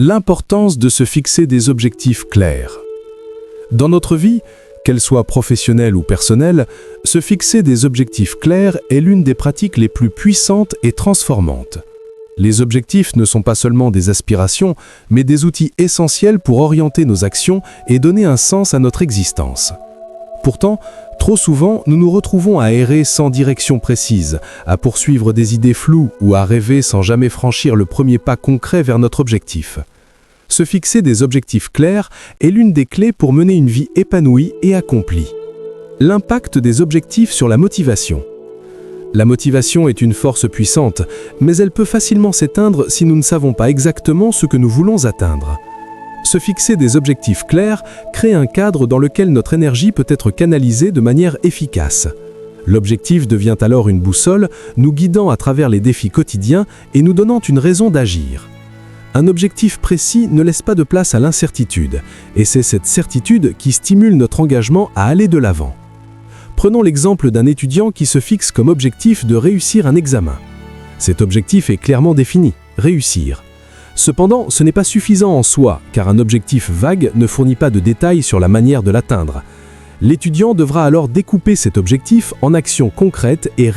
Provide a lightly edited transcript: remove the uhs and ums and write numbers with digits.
L'importance de se fixer des objectifs clairs. Dans notre vie, qu'elle soit professionnelle ou personnelle, se fixer des objectifs clairs est l'une des pratiques les plus puissantes et transformantes. Les objectifs ne sont pas seulement des aspirations, mais des outils essentiels pour orienter nos actions et donner un sens à notre existence. Pourtant, trop souvent, nous nous retrouvons à errer sans direction précise, à poursuivre des idées floues ou à rêver sans jamais franchir le premier pas concret vers notre objectif. Se fixer des objectifs clairs est l'une des clés pour mener une vie épanouie et accomplie. L'impact des objectifs sur la motivation. La motivation est une force puissante, mais elle peut facilement s'éteindre si nous ne savons pas exactement ce que nous voulons atteindre. Se fixer des objectifs clairs crée un cadre dans lequel notre énergie peut être canalisée de manière efficace. L'objectif devient alors une boussole, nous guidant à travers les défis quotidiens et nous donnant une raison d'agir. Un objectif précis ne laisse pas de place à l'incertitude, et c'est cette certitude qui stimule notre engagement à aller de l'avant. Prenons l'exemple d'un étudiant qui se fixe comme objectif de réussir un examen. Cet objectif est clairement défini, réussir. Cependant, ce n'est pas suffisant en soi, car un objectif vague ne fournit pas de détails sur la manière de l'atteindre. L'étudiant devra alors découper cet objectif en actions concrètes et